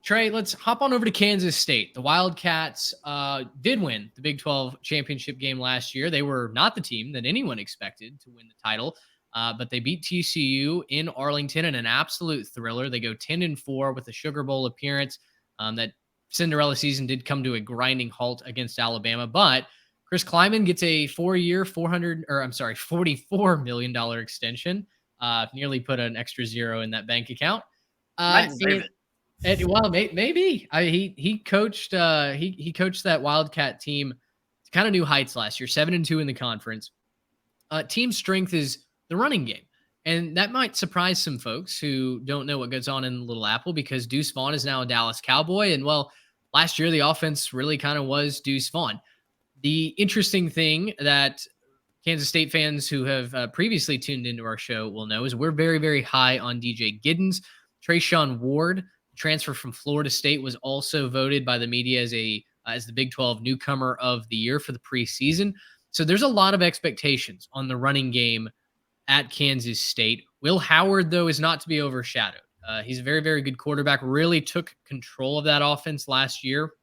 Trey, let's hop on over to Kansas State. The Wildcats did win the Big 12 championship game last year. They were not the team that anyone expected to win the title, but they beat TCU in Arlington in an absolute thriller. They go 10-4 with a Sugar Bowl appearance. That Cinderella season did come to a grinding halt against Alabama, but Chris Kleiman gets a 4-year, $44 million extension. Nearly put an extra zero in that bank account. Might deserve it. Well, maybe he coached he coached that Wildcat team to kind of new heights last year, 7-2 in the conference. Team strength is the running game, and that might surprise some folks who don't know what goes on in Little Apple because Deuce Vaughn is now a Dallas Cowboy, and well, last year the offense really kind of was Deuce Vaughn. The interesting thing that Kansas State fans who have previously tuned into our show will know is we're very, very high on DJ Giddens. Trayshawn Ward, transfer from Florida State, was also voted by the media as the Big 12 newcomer of the year for the preseason. So there's a lot of expectations on the running game at Kansas State. Will Howard, though, is not to be overshadowed. He's a very, very good quarterback, really took control of that offense last year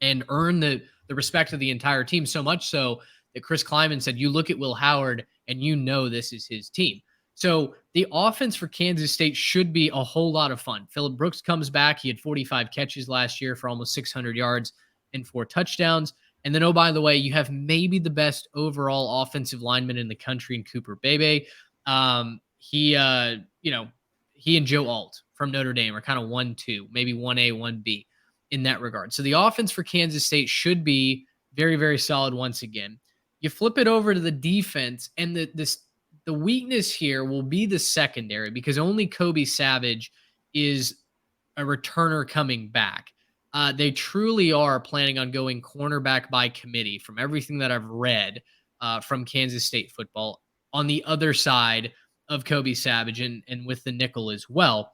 and earned the respect of the entire team, so much so that Chris Kleiman said, you look at Will Howard and you know this is his team. So the offense for Kansas State should be a whole lot of fun. Phillip Brooks comes back. He had 45 catches last year for almost 600 yards and 4 touchdowns. And then, oh, by the way, you have maybe the best overall offensive lineman in the country in Cooper Bebe. He and Joe Alt from Notre Dame are kind of 1-2, maybe 1A, 1B in that regard. So the offense for Kansas State should be very, very solid once again. You flip it over to the defense, and the weakness here will be the secondary because only Kobe Savage is a returner coming back. They truly are planning on going cornerback by committee from everything that I've read from Kansas State football on the other side of Kobe Savage and with the nickel as well.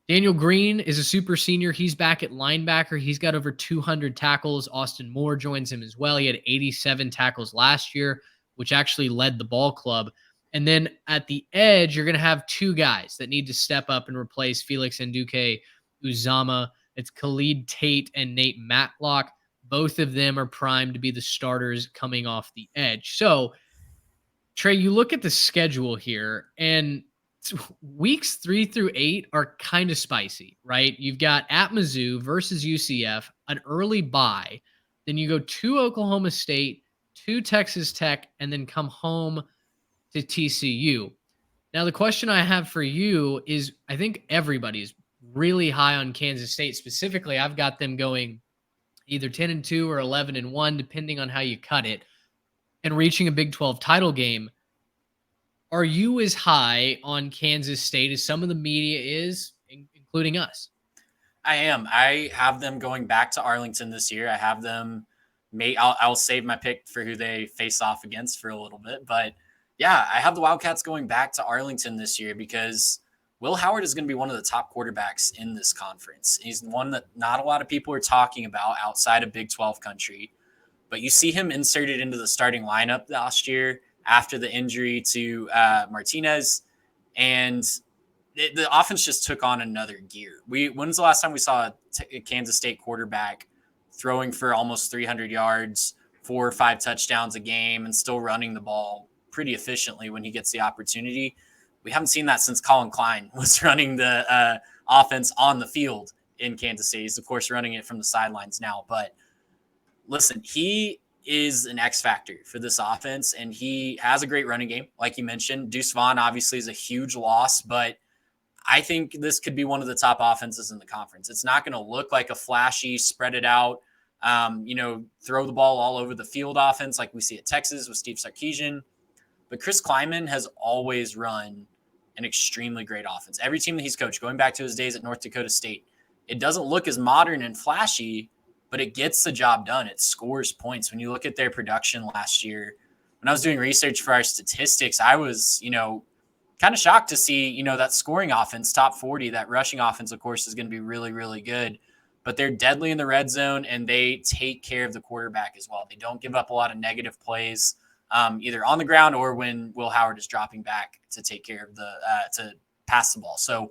Daniel Green is a super senior. He's back at linebacker. He's got over 200 tackles. Austin Moore joins him as well. He had 87 tackles last year, which actually led the ball club. And then at the edge, you're going to have 2 guys that need to step up and replace Felix Nduke Uzama. It's Khalid Tate and Nate Matlock. Both of them are primed to be the starters coming off the edge. So, Trey, you look at the schedule here, and weeks 3 through 8 are kind of spicy, right? You've got at Mizzou versus UCF, an early bye. Then you go to Oklahoma State, to Texas Tech, and then come home to TCU. Now, the question I have for you is, I think everybody's really high on Kansas State. Specifically, I've got them going either 10-2 or 11-1, depending on how you cut it, and reaching a Big 12 title game. Are you as high on Kansas State as some of the media is, including us? I am. I have them going back to Arlington this year. I have them. I'll save my pick for who they face off against for a little bit, but yeah, I have the Wildcats going back to Arlington this year because Will Howard is going to be one of the top quarterbacks in this conference. He's one that not a lot of people are talking about outside of Big 12 country, but you see him inserted into the starting lineup last year after the injury to Martinez, and the offense just took on another gear. When's the last time we saw a Kansas State quarterback throwing for almost 300 yards, 4 or 5 touchdowns a game, and still running the ball pretty efficiently when he gets the opportunity? We haven't seen that since Colin Klein was running the offense on the field in Kansas State. He's, of course, running it from the sidelines now. But listen, he is an X factor for this offense, and he has a great running game, like you mentioned. Deuce Vaughn obviously is a huge loss, but I think this could be one of the top offenses in the conference. It's not going to look like a flashy, spread it out, throw the ball all over the field offense like we see at Texas with Steve Sarkisian. But Chris Kleiman has always run an extremely great offense. Every team that he's coached, going back to his days at North Dakota State, it doesn't look as modern and flashy, but it gets the job done. It scores points. When you look at their production last year, when I was doing research for our statistics, I was, kind of shocked to see, that scoring offense, top 40, that rushing offense, of course, is going to be really, really good. But they're deadly in the red zone, and they take care of the quarterback as well. They don't give up a lot of negative plays, either on the ground or when Will Howard is dropping back to take care of to pass the ball. So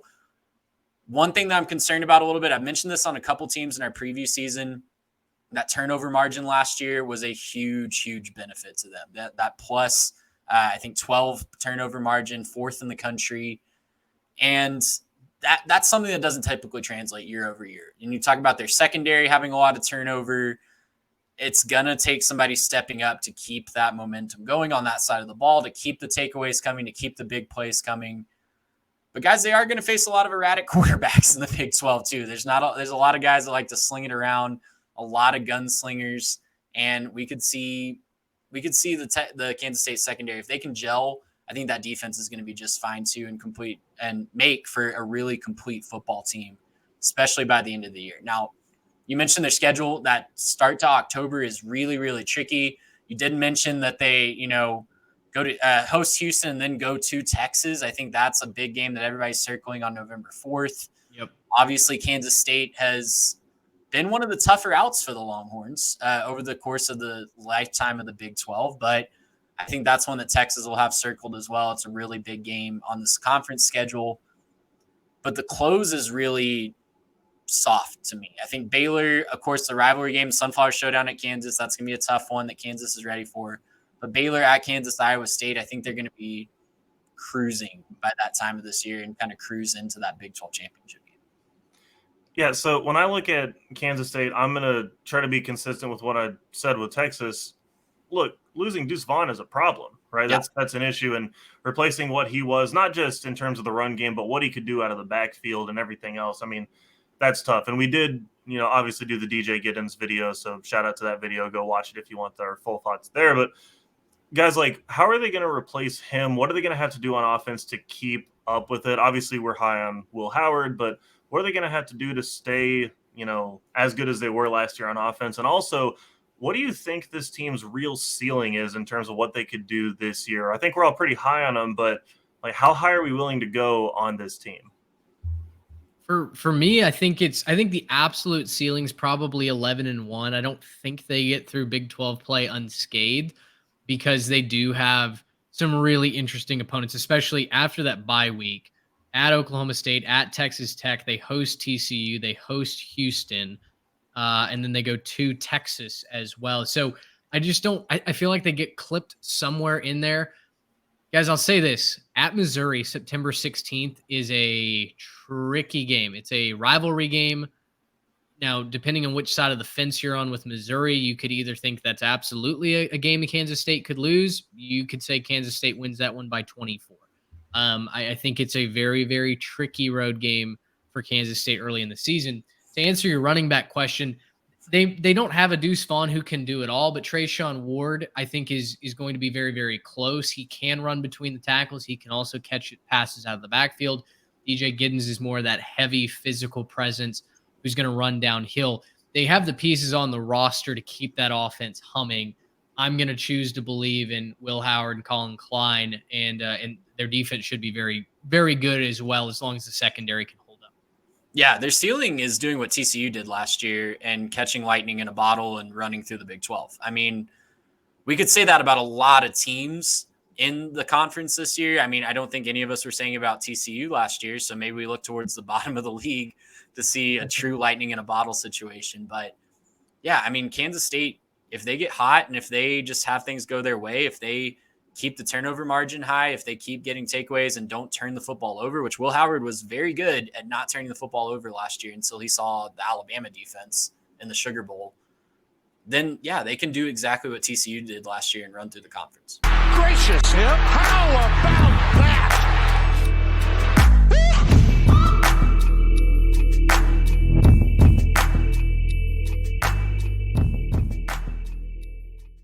One thing that I'm concerned about a little bit, I've mentioned this on a couple teams in our preview season, that turnover margin last year was a huge, huge benefit to them. That plus, I think 12 turnover margin, fourth in the country. And that's something that doesn't typically translate year over year. And you talk about their secondary having a lot of turnover. It's going to take somebody stepping up to keep that momentum going on that side of the ball, to keep the takeaways coming, to keep the big plays coming. But guys, they are going to face a lot of erratic quarterbacks in the Big 12 too. There's a lot of guys that like to sling it around, a lot of gunslingers, and we could see the Kansas State secondary, if they can gel. I think that defense is going to be just fine too, and complete and make for a really complete football team, especially by the end of the year. Now, you mentioned their schedule. That start to October is really, really tricky. You did mention that they, go to host Houston and then go to Texas. I think that's a big game that everybody's circling on November 4th. Yep. Obviously, Kansas State has been one of the tougher outs for the Longhorns over the course of the lifetime of the Big 12, but I think that's one that Texas will have circled as well. It's a really big game on this conference schedule, but the close is really soft to me. I think Baylor, of course, the rivalry game, Sunflower Showdown at Kansas, that's going to be a tough one that Kansas is ready for. But Baylor at Kansas, Iowa State, I think they're going to be cruising by that time of this year and kind of cruise into that Big 12 championship game. Yeah, so when I look at Kansas State, I'm going to try to be consistent with what I said with Texas. Look, losing Deuce Vaughn is a problem, right? Yeah. That's an issue, and replacing what he was, not just in terms of the run game, but what he could do out of the backfield and everything else. I mean, that's tough. And we did, obviously do the DJ Giddens video, so shout out to that video. Go watch it if you want our full thoughts there. But guys, how are they going to replace him? What are they going to have to do on offense to keep up with it? Obviously, we're high on Will Howard, but what are they going to have to do to stay, as good as they were last year on offense? And also, what do you think this team's real ceiling is in terms of what they could do this year? I think we're all pretty high on them, but how high are we willing to go on this team? For me, I think the absolute ceiling's probably 11-1. I don't think they get through Big 12 play unscathed, because they do have some really interesting opponents, especially after that bye week at Oklahoma State, at Texas Tech. They host TCU, they host Houston, and then they go to Texas as well. So I feel like they get clipped somewhere in there. Guys, I'll say this. At Missouri, September 16th is a tricky game. It's a rivalry game. Now, depending on which side of the fence you're on with Missouri, you could either think that's absolutely a game that Kansas State could lose. You could say Kansas State wins that one by 24. I think it's a very, very tricky road game for Kansas State early in the season. To answer your running back question, they don't have a Deuce Vaughn who can do it all, but Trayshawn Ward, I think, is going to be very, very close. He can run between the tackles. He can also catch passes out of the backfield. DJ Giddens is more of that heavy physical presence who's going to run downhill. They have the pieces on the roster to keep that offense humming. I'm going to choose to believe in Will Howard and Colin Klein, and their defense should be very, very good as well, as long as the secondary can hold up. Yeah, their ceiling is doing what TCU did last year and catching lightning in a bottle and running through the Big 12. I mean, we could say that about a lot of teams in the conference this year. I mean, I don't think any of us were saying about TCU last year, so maybe we look towards the bottom of the league to see a true lightning in a bottle situation. But yeah, I mean, Kansas State, if they get hot and if they just have things go their way, if they keep the turnover margin high, if they keep getting takeaways and don't turn the football over, which Will Howard was very good at not turning the football over last year until he saw the Alabama defense in the Sugar Bowl, then yeah, they can do exactly what TCU did last year and run through the conference. Gracious, how about that?